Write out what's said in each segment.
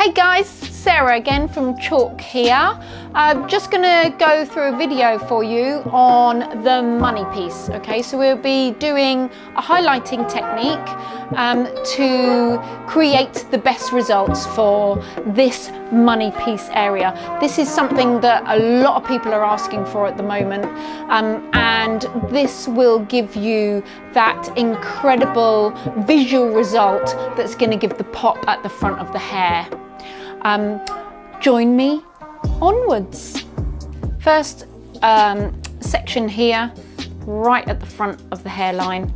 Hey guys, Sarah again from Chaulk here. I'm just going to go through a video for you on the money piece. Okay, so we'll be doing a highlighting technique to create the best results for this money piece area. This is something that a lot of people are asking for at the moment, and this will give you that incredible visual result that's going to give the pop at the front of the hair. Join me onwards. First section here, right at the front of the hairline.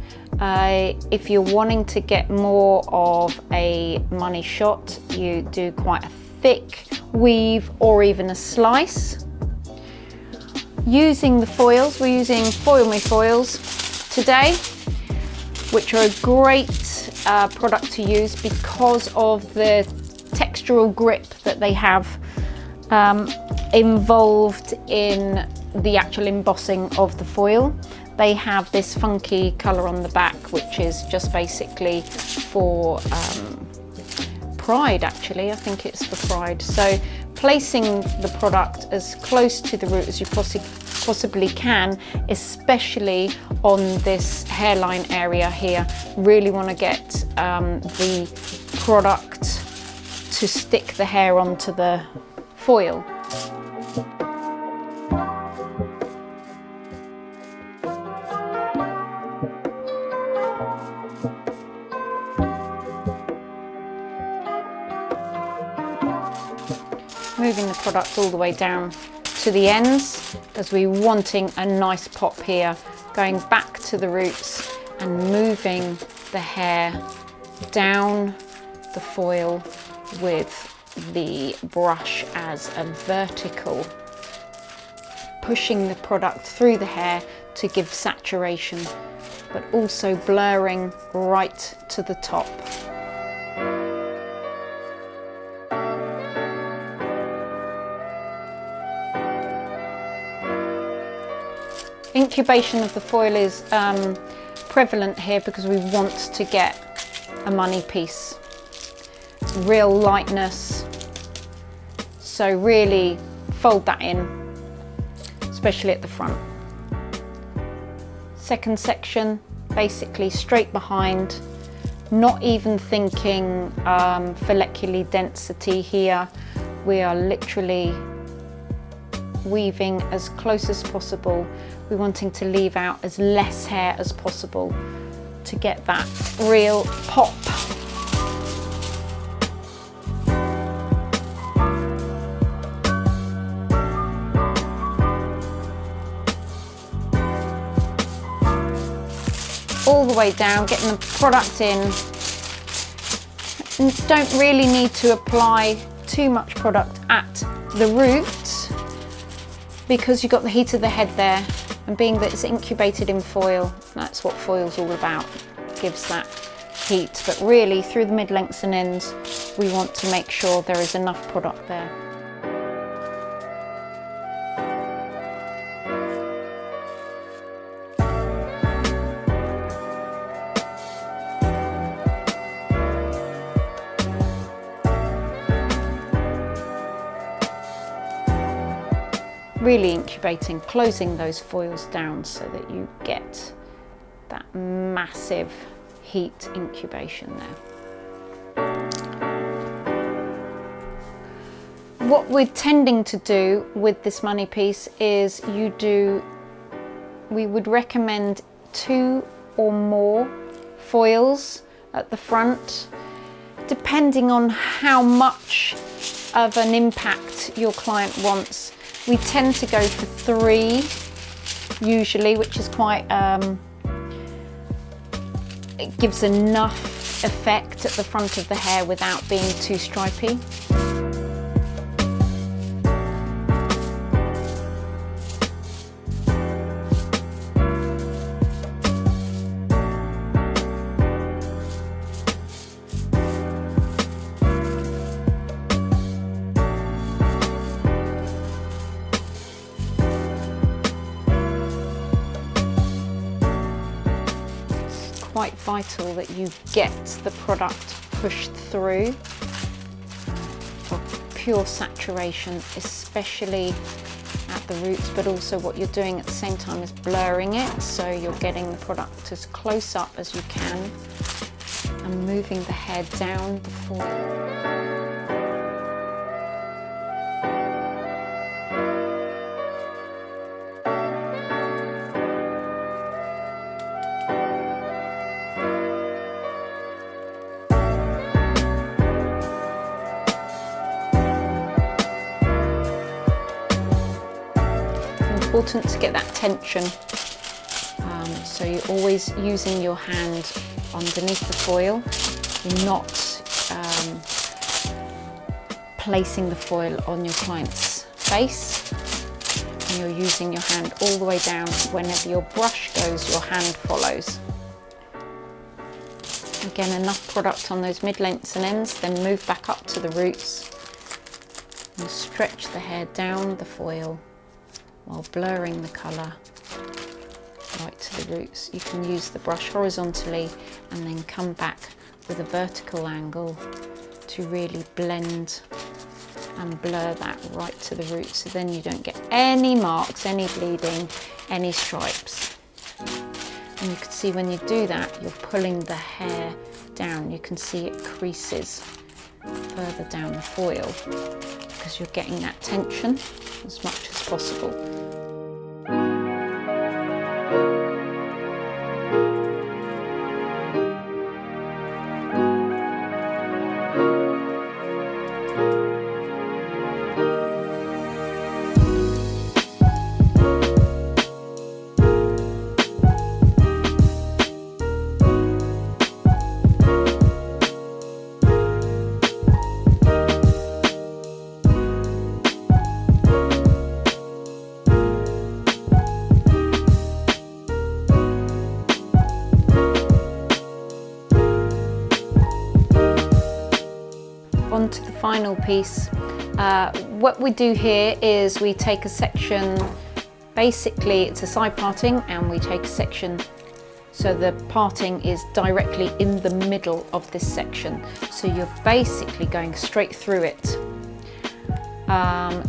If you're wanting to get more of a money shot, you do quite a thick weave or even a slice. Using the foils, we're using Foil Me foils today, which are a great product to use because of the textural grip that they have involved in the actual embossing of the foil. They have this funky colour on the back, which is just basically for pride, actually. I think it's for pride. So placing the product as close to the root as you possibly can, especially on this hairline area here. Really want to get the product to stick the hair onto the foil. Moving the product all the way down to the ends as we're wanting a nice pop here, going back to the roots and moving the hair down the foil with the brush as a vertical, pushing the product through the hair to give saturation, but also blurring right to the top. Incubation of the foil is prevalent here because we want to get a money piece. Real lightness, so really fold that in, especially at the front. Second section, basically straight behind, not even thinking follicular density here. We are literally weaving as close as possible. We're wanting to leave out as less hair as possible to get that real pop. All the way down, getting the product in. Don't really need to apply too much product at the root because you've got the heat of the head there, and being that it's incubated in foil, that's what foil's all about, gives that heat. But really through the mid-lengths and ends, we want to make sure there is enough product there. Really incubating, closing those foils down so that you get that massive heat incubation there. What we're tending to do with this money piece is we would recommend 2 or more foils at the front, depending on how much of an impact your client wants. We tend to go for 3 usually, which is quite, it gives enough effect at the front of the hair without being too stripy. Quite vital that you get the product pushed through pure saturation, especially at the roots, but also what you're doing at the same time is blurring it, so you're getting the product as close up as you can and moving the hair down the foil. Important to get that tension, so you're always using your hand underneath the foil. You're not placing the foil on your client's face, and you're using your hand all the way down. Whenever your brush goes, your hand follows. Again, enough product on those mid-lengths and ends, then move back up to the roots and stretch the hair down the foil while blurring the colour right to the roots. You can use the brush horizontally and then come back with a vertical angle to really blend and blur that right to the roots, so then you don't get any marks, any bleeding, any stripes. And you can see when you do that, you're pulling the hair down. You can see it creases further down the foil because you're getting that tension as much as possible. On to the final piece. What we do here is we take a section, basically it's a side parting, and we take a section so the parting is directly in the middle of this section. So you're basically going straight through it.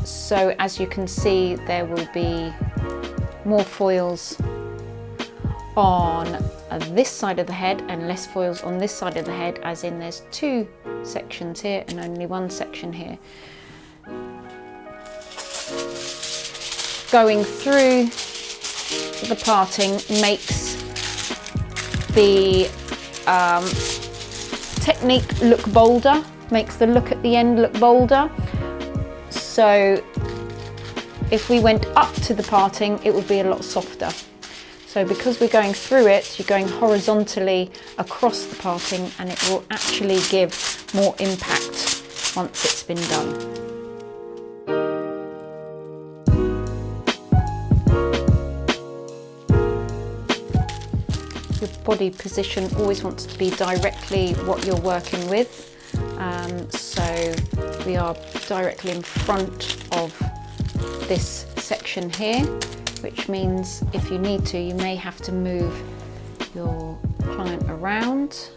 So as you can see, there will be more foils on this side of the head and less foils on this side of the head, as in there's two sections here and only one section here. Going through the parting makes the technique look bolder, makes the look at the end look bolder. So if we went up to the parting, it would be a lot softer. So because we're going through it, you're going horizontally across the parting, and it will actually give more impact once it's been done. Your body position always wants to be directly what you're working with. So we are directly in front of this section here, which means if you need to, you may have to move your client around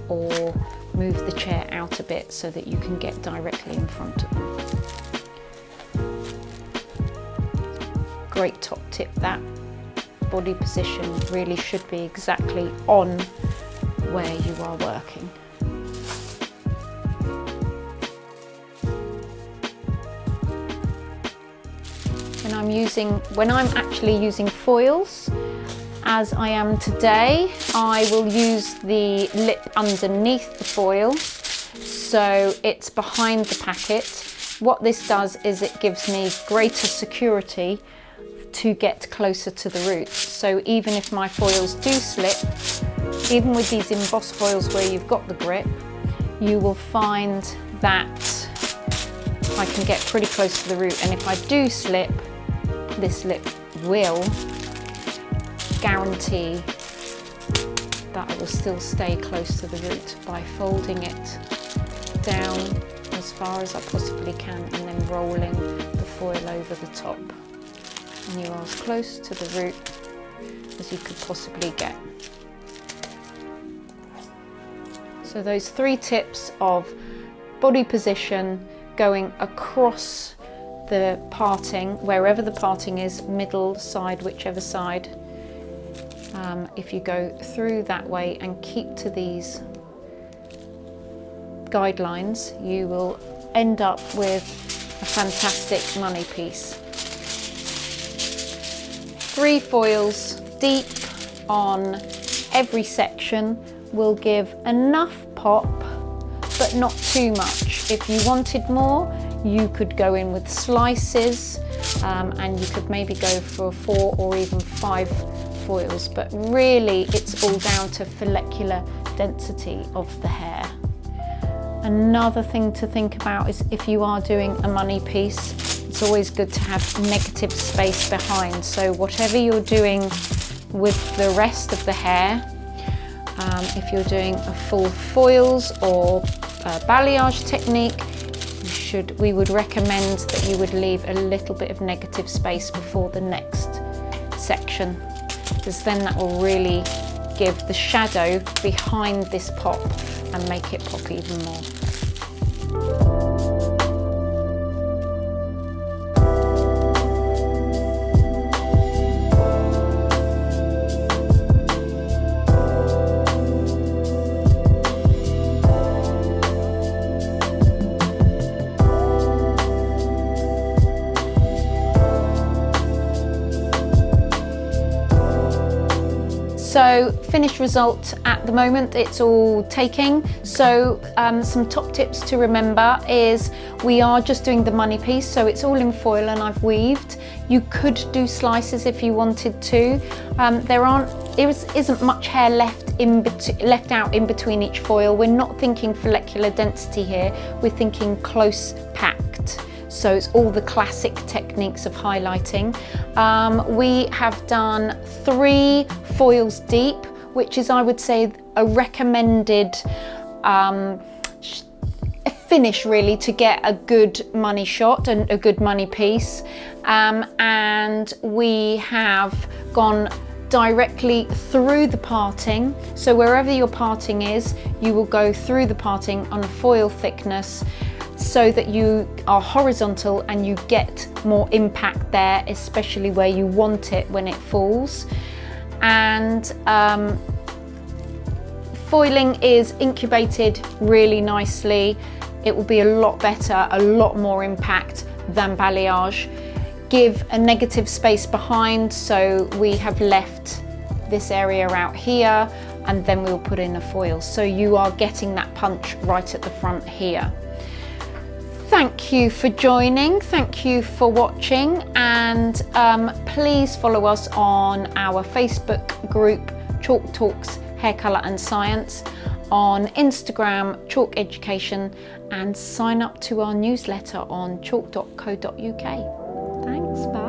or move the chair out a bit so that you can get directly in front of them. Great top tip, that body position really should be exactly on where you are working. When I'm actually using foils, as I am today, I will use the lip underneath the foil, so it's behind the packet. What this does is it gives me greater security to get closer to the roots. So even if my foils do slip, even with these embossed foils where you've got the grip, you will find that I can get pretty close to the root, and if I do slip, this lip will guarantee that I will still stay close to the root by folding it down as far as I possibly can and then rolling the foil over the top. And you are as close to the root as you could possibly get. So those 3 tips of body position, going across the parting, wherever the parting is, middle, side, whichever side. If you go through that way and keep to these guidelines, you will end up with a fantastic money piece. 3 foils deep on every section will give enough pop, but not too much. If you wanted more, you could go in with slices, and you could maybe go for 4 or even 5 foils, but really it's all down to follicular density of the hair. Another thing to think about is if you are doing a money piece, it's always good to have negative space behind. So whatever you're doing with the rest of the hair, if you're doing a full foils or balayage technique, we would recommend that you would leave a little bit of negative space before the next section, because then that will really give the shadow behind this pop and make it pop even more. So finished result at the moment, it's all taking. So some top tips to remember is we are just doing the money piece, so it's all in foil and I've weaved. You could do slices if you wanted to. There isn't much hair left out in between each foil. We're not thinking follicular density here, we're thinking close packed. So it's all the classic techniques of highlighting. We have done 3 foils deep, which is, I would say, a recommended finish really to get a good money shot and a good money piece. And we have gone directly through the parting. So wherever your parting is, you will go through the parting on a foil thickness, so that you are horizontal and you get more impact there, especially where you want it when it falls. And foiling is incubated really nicely. It will be a lot better, a lot more impact than balayage. Give a negative space behind, so we have left this area out here, and then we'll put in a foil. So you are getting that punch right at the front here. Thank you for joining, thank you for watching, and please follow us on our Facebook group, Chaulk Talks Hair Colour and Science, on Instagram, Chaulk Education, and sign up to our newsletter on chaulk.co.uk. Thanks, bye.